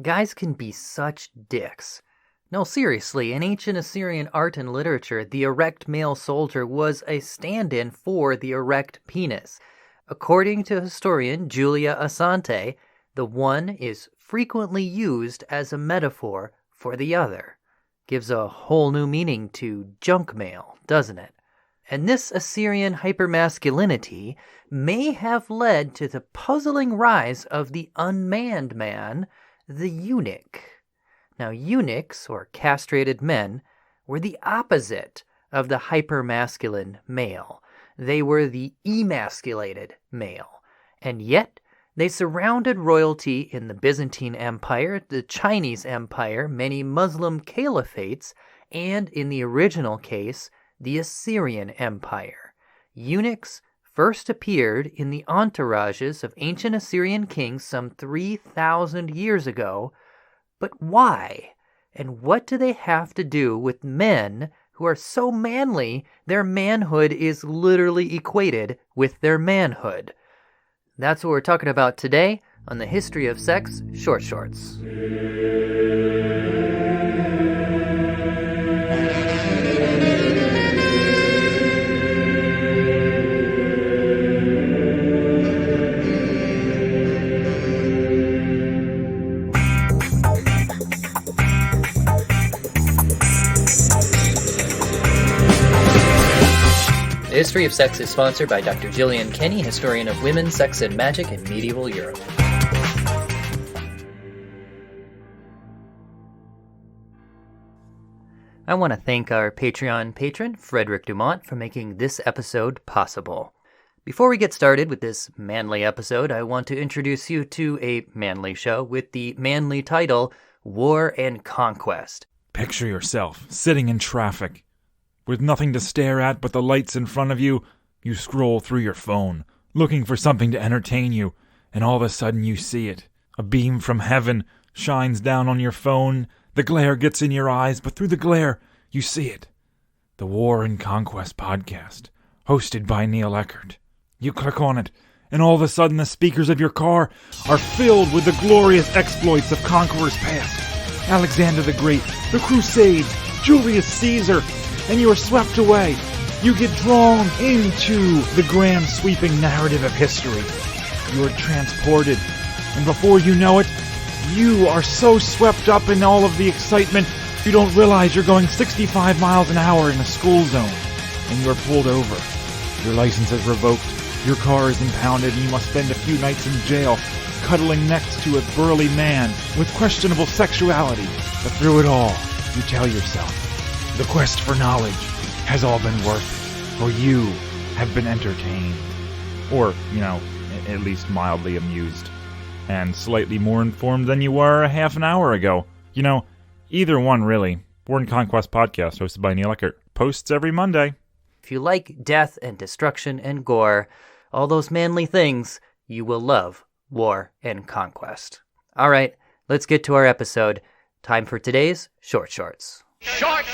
Guys can be such dicks. No, seriously, in ancient Assyrian art and literature, the erect male soldier was a stand-in for the erect penis. According to historian Julia Asante, the one is frequently used as a metaphor for the other. Gives a whole new meaning to junk mail, doesn't it? And this Assyrian hyper-masculinity may have led to the puzzling rise of the unmanned man, the eunuch. Now, eunuchs, or castrated men, were the opposite of the hyper-masculine male. They were the emasculated male. And yet, they surrounded royalty in the Byzantine Empire, the Chinese Empire, many Muslim caliphates, and in the original case, the Assyrian Empire. Eunuchs first appeared in the entourages of ancient Assyrian kings some 3,000 years ago. But why? And what do they have to do with men who are so manly their manhood is literally equated with their manhood? That's what we're talking about today on the History of Sex Short Shorts. The History of Sex is sponsored by Dr. Gillian Kenny, historian of women, sex, and magic in medieval Europe. I want to thank our Patreon patron, Frederick Dumont, for making this episode possible. Before we get started with this manly episode, I want to introduce you to a manly show with the manly title, War and Conquest. Picture yourself sitting in traffic. With nothing to stare at but the lights in front of you, you scroll through your phone, looking for something to entertain you, and all of a sudden you see it. A beam from heaven shines down on your phone, the glare gets in your eyes, but through the glare, you see it. The War and Conquest podcast, hosted by Neil Eckert. You click on it, and all of a sudden the speakers of your car are filled with the glorious exploits of conquerors past. Alexander the Great, the Crusades, Julius Caesar, and you are swept away. You get drawn into the grand sweeping narrative of history. You are transported, and before you know it, you are so swept up in all of the excitement, you don't realize you're going 65 miles an hour in a school zone, and you are pulled over. Your license is revoked, your car is impounded, and you must spend a few nights in jail, cuddling next to a burly man with questionable sexuality. But through it all, you tell yourself, the quest for knowledge has all been worth it, for you have been entertained. Or, at least mildly amused. And slightly more informed than you were a half an hour ago. Either one, really. War and Conquest podcast, hosted by Neil Eckert. Posts every Monday. If you like death and destruction and gore, all those manly things, you will love War and Conquest. All right, let's get to our episode. Time for today's Short Shorts. Short.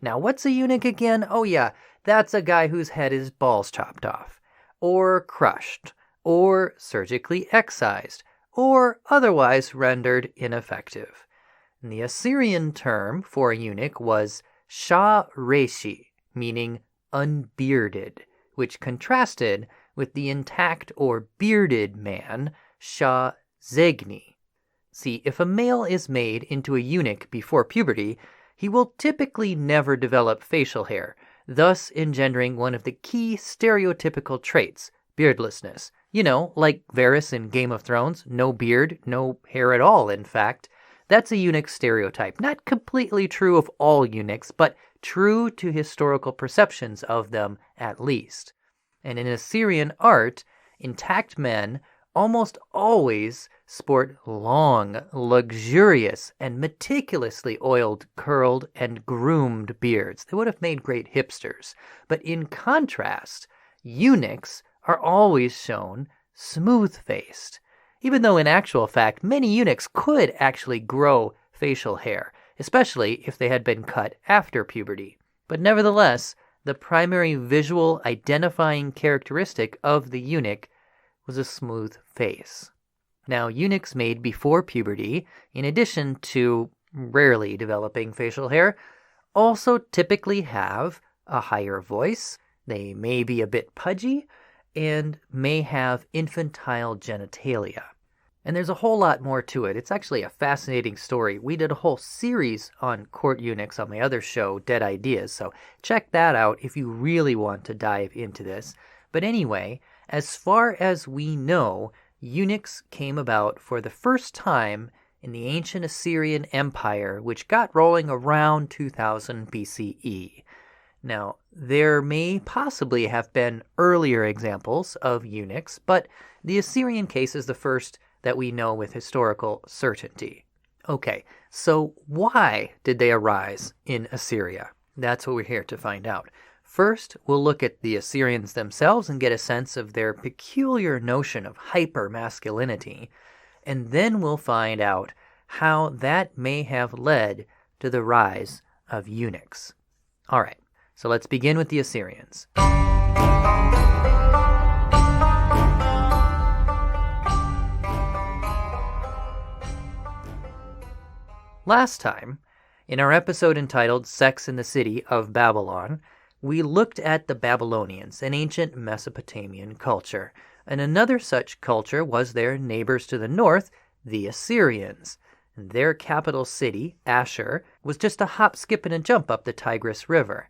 Now, what's a eunuch again? Oh yeah, that's a guy whose head is balls chopped off, or crushed, or surgically excised, or otherwise rendered ineffective. And the Assyrian term for a eunuch was sha-reshi, meaning unbearded, which contrasted with the intact or bearded man, sha-zegni. See, if a male is made into a eunuch before puberty, he will typically never develop facial hair, thus engendering one of the key stereotypical traits, beardlessness. Like Varys in Game of Thrones, no beard, no hair at all, in fact. That's a eunuch stereotype. Not completely true of all eunuchs, but true to historical perceptions of them at least. And in Assyrian art, intact men almost always sport long, luxurious, and meticulously oiled, curled, and groomed beards. They would have made great hipsters. But in contrast, eunuchs are always shown smooth-faced, even though in actual fact many eunuchs could actually grow facial hair, especially if they had been cut after puberty. But nevertheless, the primary visual identifying characteristic of the eunuch was a smooth face. Now, eunuchs made before puberty, in addition to rarely developing facial hair, also typically have a higher voice. They may be a bit pudgy and may have infantile genitalia. And there's a whole lot more to it. It's actually a fascinating story. We did a whole series on court eunuchs on my other show, Dead Ideas, so check that out if you really want to dive into this. But anyway, as far as we know, eunuchs came about for the first time in the ancient Assyrian Empire, which got rolling around 2000 BCE. Now, there may possibly have been earlier examples of eunuchs, but the Assyrian case is the first that we know with historical certainty. Okay, so why did they arise in Assyria? That's what we're here to find out. First, we'll look at the Assyrians themselves and get a sense of their peculiar notion of hyper-masculinity, and then we'll find out how that may have led to the rise of eunuchs. All right, so let's begin with the Assyrians. Last time, in our episode entitled Sex in the City of Babylon, we looked at the Babylonians, an ancient Mesopotamian culture, and another such culture was their neighbors to the north, the Assyrians. And their capital city, Ashur, was just a hop, skip, and a jump up the Tigris River.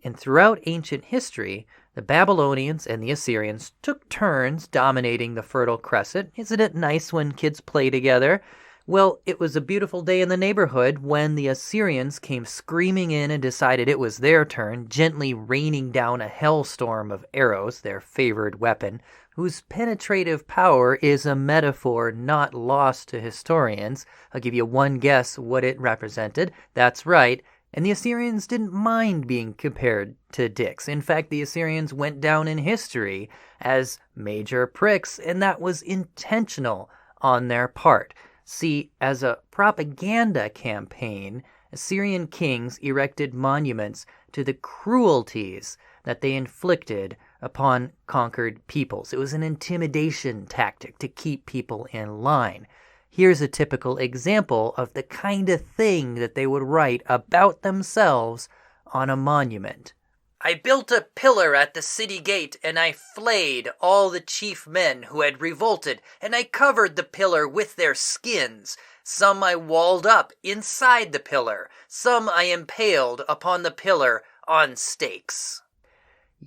And throughout ancient history, the Babylonians and the Assyrians took turns dominating the Fertile Crescent. Isn't it nice when kids play together? Well, it was a beautiful day in the neighborhood when the Assyrians came screaming in and decided it was their turn, gently raining down a hellstorm of arrows, their favored weapon, whose penetrative power is a metaphor not lost to historians. I'll give you one guess what it represented. That's right. And the Assyrians didn't mind being compared to dicks. In fact, the Assyrians went down in history as major pricks, and that was intentional on their part. See, as a propaganda campaign, Assyrian kings erected monuments to the cruelties that they inflicted upon conquered peoples. It was an intimidation tactic to keep people in line. Here's a typical example of the kind of thing that they would write about themselves on a monument. I built a pillar at the city gate, and I flayed all the chief men who had revolted, and I covered the pillar with their skins. Some I walled up inside the pillar, some I impaled upon the pillar on stakes.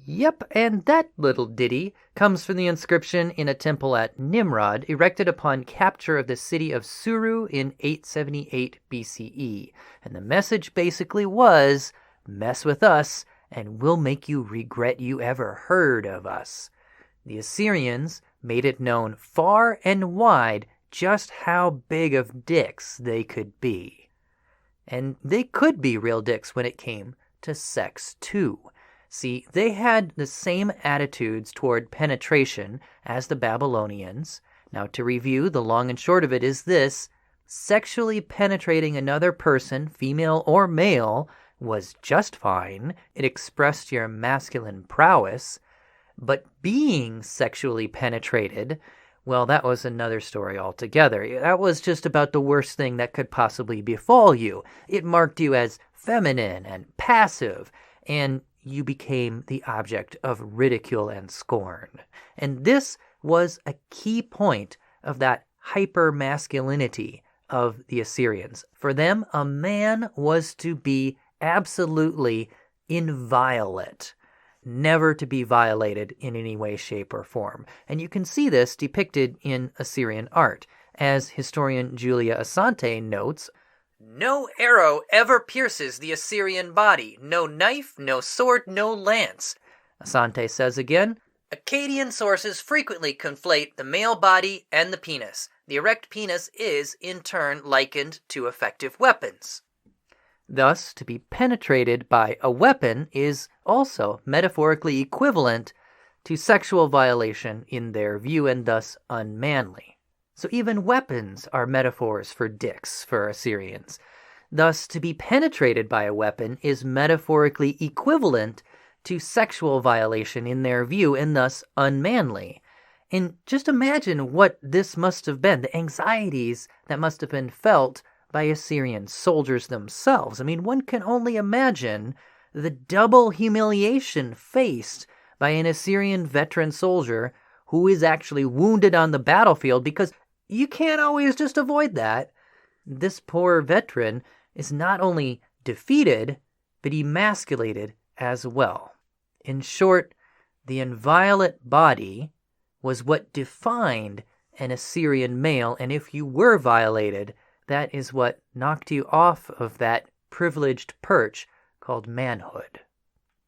Yep, and that little ditty comes from the inscription in a temple at Nimrod, erected upon capture of the city of Suru in 878 BCE. And the message basically was, mess with us, and we'll make you regret you ever heard of us. The Assyrians made it known far and wide just how big of dicks they could be. And they could be real dicks when it came to sex, too. See, they had the same attitudes toward penetration as the Babylonians. Now, to review, the long and short of it is this: sexually penetrating another person, female or male, was just fine. It expressed your masculine prowess. But being sexually penetrated, well, that was another story altogether. That was just about the worst thing that could possibly befall you. It marked you as feminine and passive, and you became the object of ridicule and scorn. And this was a key point of that hyper-masculinity of the Assyrians. For them, a man was to be absolutely inviolate, never to be violated in any way, shape, or form. And you can see this depicted in Assyrian art. As historian Julia Asante notes, no arrow ever pierces the Assyrian body, no knife, no sword, no lance. Asante says again, Akkadian sources frequently conflate the male body and the penis. The erect penis is, in turn, likened to effective weapons. Thus, to be penetrated by a weapon is also metaphorically equivalent to sexual violation in their view, and thus unmanly. So even weapons are metaphors for dicks for Assyrians. Thus, to be penetrated by a weapon is metaphorically equivalent to sexual violation in their view and thus unmanly. And just imagine what this must have been, the anxieties that must have been felt by Assyrian soldiers themselves. I mean, one can only imagine the double humiliation faced by an Assyrian veteran soldier who is actually wounded on the battlefield, because you can't always just avoid that. This poor veteran is not only defeated, but emasculated as well. In short, the inviolate body was what defined an Assyrian male, and if you were violated, that is what knocked you off of that privileged perch called manhood.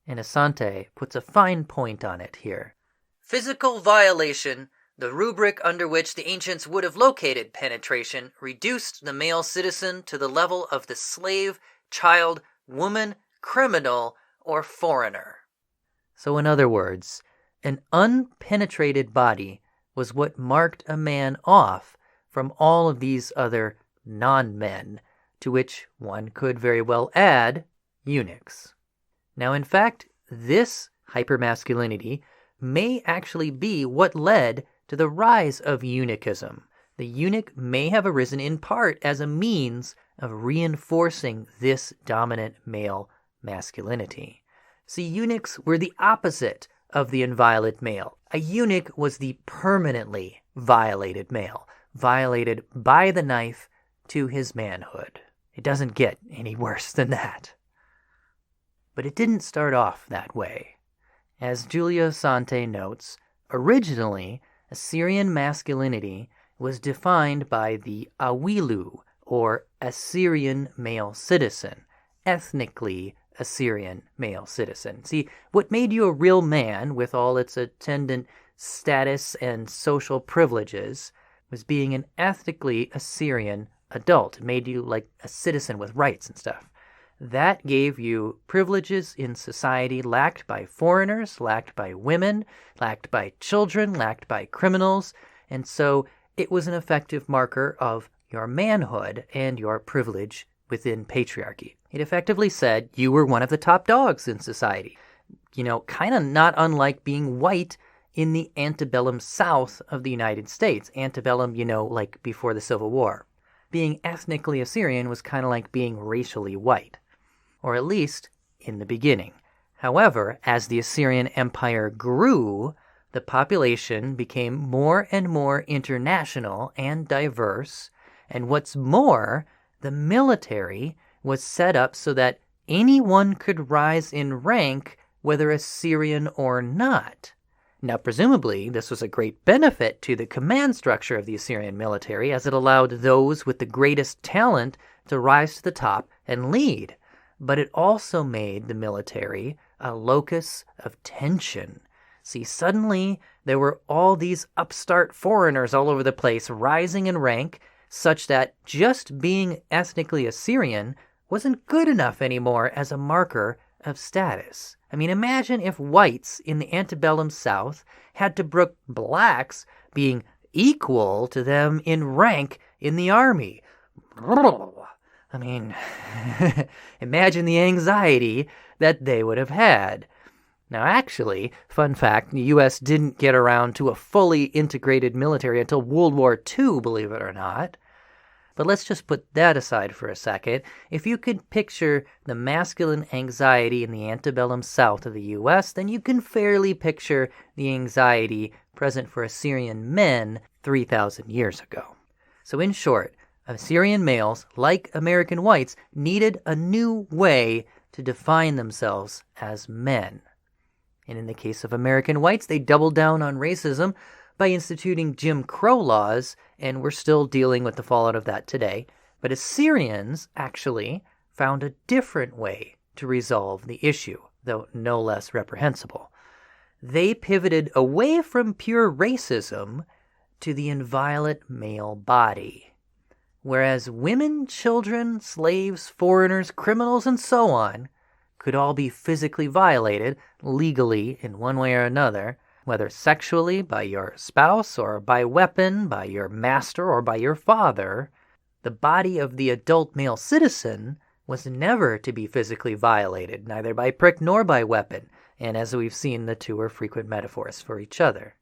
And Asante puts a fine point on it here. Physical violation, the rubric under which the ancients would have located penetration, reduced the male citizen to the level of the slave, child, woman, criminal, or foreigner. So in other words, an unpenetrated body was what marked a man off from all of these other non-men, to which one could very well add eunuchs. Now, in fact, this hypermasculinity may actually be what led to the rise of eunuchism. The eunuch may have arisen in part as a means of reinforcing this dominant male masculinity. See, eunuchs were the opposite of the inviolate male. A eunuch was the permanently violated male, violated by the knife to his manhood. It doesn't get any worse than that. But it didn't start off that way. As Julia Asante notes, originally, Assyrian masculinity was defined by the Awilu, or Assyrian male citizen, ethnically Assyrian male citizen. See, what made you a real man with all its attendant status and social privileges was being an ethnically Assyrian adult. It made you like a citizen with rights and stuff. That gave you privileges in society lacked by foreigners, lacked by women, lacked by children, lacked by criminals, and so it was an effective marker of your manhood and your privilege within patriarchy. It effectively said you were one of the top dogs in society. Kind of not unlike being white in the antebellum South of the United States. Antebellum, like before the Civil War. Being ethnically Assyrian was kind of like being racially white, or at least in the beginning. However, as the Assyrian Empire grew, the population became more and more international and diverse, and what's more, the military was set up so that anyone could rise in rank, whether Assyrian or not. Now, presumably, this was a great benefit to the command structure of the Assyrian military, as it allowed those with the greatest talent to rise to the top and lead. But it also made the military a locus of tension. See, suddenly there were all these upstart foreigners all over the place rising in rank, such that just being ethnically Assyrian wasn't good enough anymore as a marker of status. I mean, imagine if whites in the antebellum South had to brook blacks being equal to them in rank in the army. I mean, imagine the anxiety that they would have had. Now, actually, fun fact, the U.S. didn't get around to a fully integrated military until World War II, believe it or not. But let's just put that aside for a second. If you could picture the masculine anxiety in the antebellum South of the U.S., then you can fairly picture the anxiety present for Assyrian men 3,000 years ago. So in short, Assyrian males, like American whites, needed a new way to define themselves as men. And in the case of American whites, they doubled down on racism by instituting Jim Crow laws, and we're still dealing with the fallout of that today. But Assyrians actually found a different way to resolve the issue, though no less reprehensible. They pivoted away from pure racism to the inviolate male body. Whereas women, children, slaves, foreigners, criminals, and so on could all be physically violated legally in one way or another, whether sexually by your spouse or by weapon, by your master or by your father, the body of the adult male citizen was never to be physically violated, neither by prick nor by weapon. And as we've seen, the two are frequent metaphors for each other.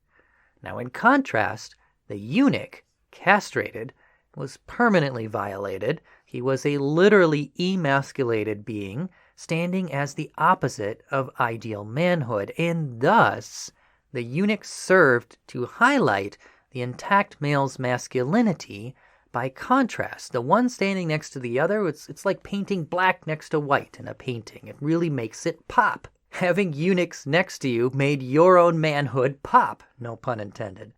Now, in contrast, the eunuch, castrated, was permanently violated. He was a literally emasculated being, standing as the opposite of ideal manhood, and thus the eunuch served to highlight the intact male's masculinity. By contrast, the one standing next to the other, it's like painting black next to white in a painting. It really makes it pop. Having eunuchs next to you made your own manhood pop, no pun intended.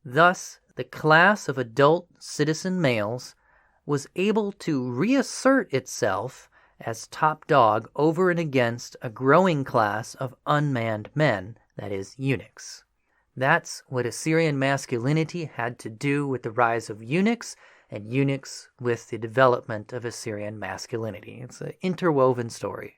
Thus, the class of adult citizen males was able to reassert itself as top dog over and against a growing class of unmanned men, that is, eunuchs. That's what Assyrian masculinity had to do with the rise of eunuchs, and eunuchs with the development of Assyrian masculinity. It's an interwoven story.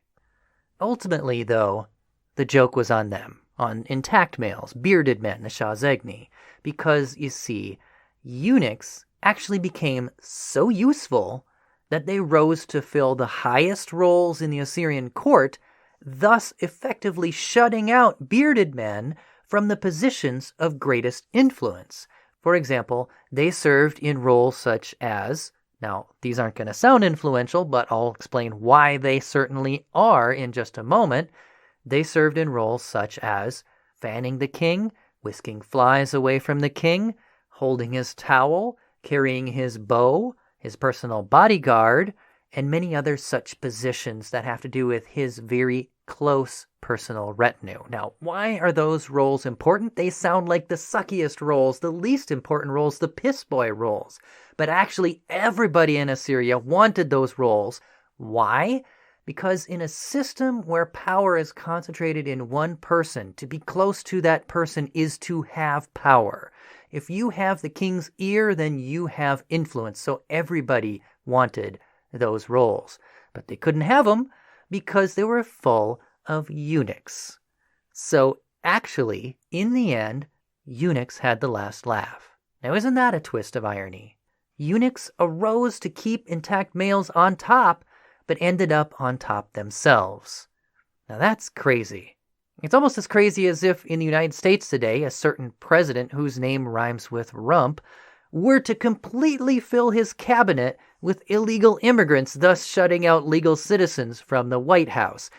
Ultimately, though, the joke was on them, on intact males, bearded men, the Shazegni, because, you see, eunuchs actually became so useful that they rose to fill the highest roles in the Assyrian court, thus effectively shutting out bearded men from the positions of greatest influence. For example, they served in roles such as, now these aren't going to sound influential, but I'll explain why they certainly are in just a moment. They served in roles such as fanning the king, whisking flies away from the king, holding his towel, carrying his bow, his personal bodyguard, and many other such positions that have to do with his very close personal retinue. Now, why are those roles important? They sound like the suckiest roles, the least important roles, the piss boy roles. But actually, everybody in Assyria wanted those roles. Why? Because in a system where power is concentrated in one person, to be close to that person is to have power. If you have the king's ear, then you have influence. So everybody wanted those roles. But they couldn't have them because they were full of eunuchs. So actually, in the end, eunuchs had the last laugh. Now, isn't that a twist of irony? Eunuchs arose to keep intact males on top, but ended up on top themselves. Now that's crazy. It's almost as crazy as if in the United States today, a certain president whose name rhymes with rump were to completely fill his cabinet with illegal immigrants, thus shutting out legal citizens from the White House.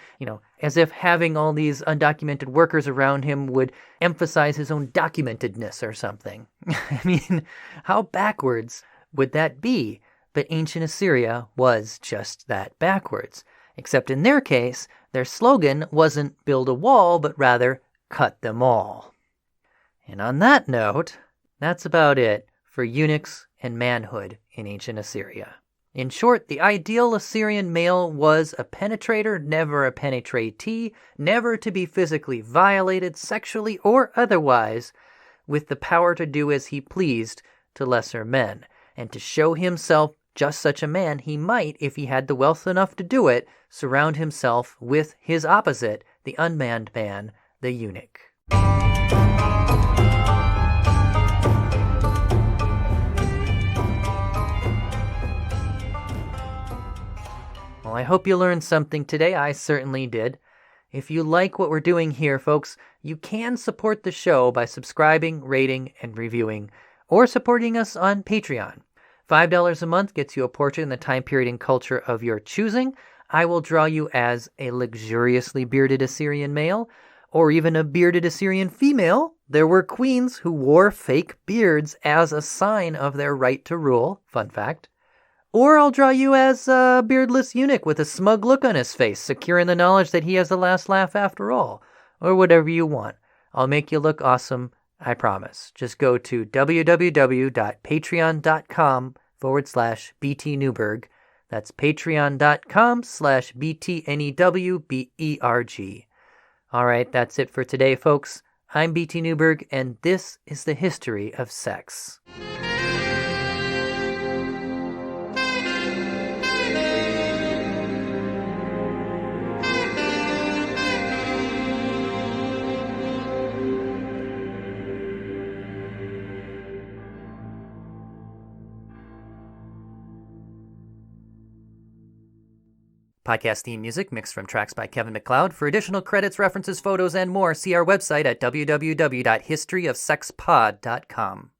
As if having all these undocumented workers around him would emphasize his own documentedness or something. I mean, how backwards would that be? But ancient Assyria was just that, backwards. Except in their case, their slogan wasn't build a wall, but rather cut them all. And on that note, that's about it for eunuchs and manhood in ancient Assyria. In short, the ideal Assyrian male was a penetrator, never a penetratee, never to be physically violated, sexually or otherwise, with the power to do as he pleased to lesser men, and to show himself just such a man, he might, if he had the wealth enough to do it, surround himself with his opposite, the unmanned man, the eunuch. Well, I hope you learned something today. I certainly did. If you like what we're doing here, folks, you can support the show by subscribing, rating, and reviewing, or supporting us on Patreon. $5 a month gets you a portrait in the time period and culture of your choosing. I will draw you as a luxuriously bearded Assyrian male, or even a bearded Assyrian female. There were queens who wore fake beards as a sign of their right to rule. Fun fact. Or I'll draw you as a beardless eunuch with a smug look on his face, secure in the knowledge that he has the last laugh after all. Or whatever you want. I'll make you look awesome, I promise. Just go to www.patreon.com/BT Newberg. That's patreon.com/BTNEWBERG. All right, that's it for today, folks. I'm BT Newberg, and this is the history of sex. Podcast theme music mixed from tracks by Kevin MacLeod. For additional credits, references, photos, and more, see our website at www.historyofsexpod.com.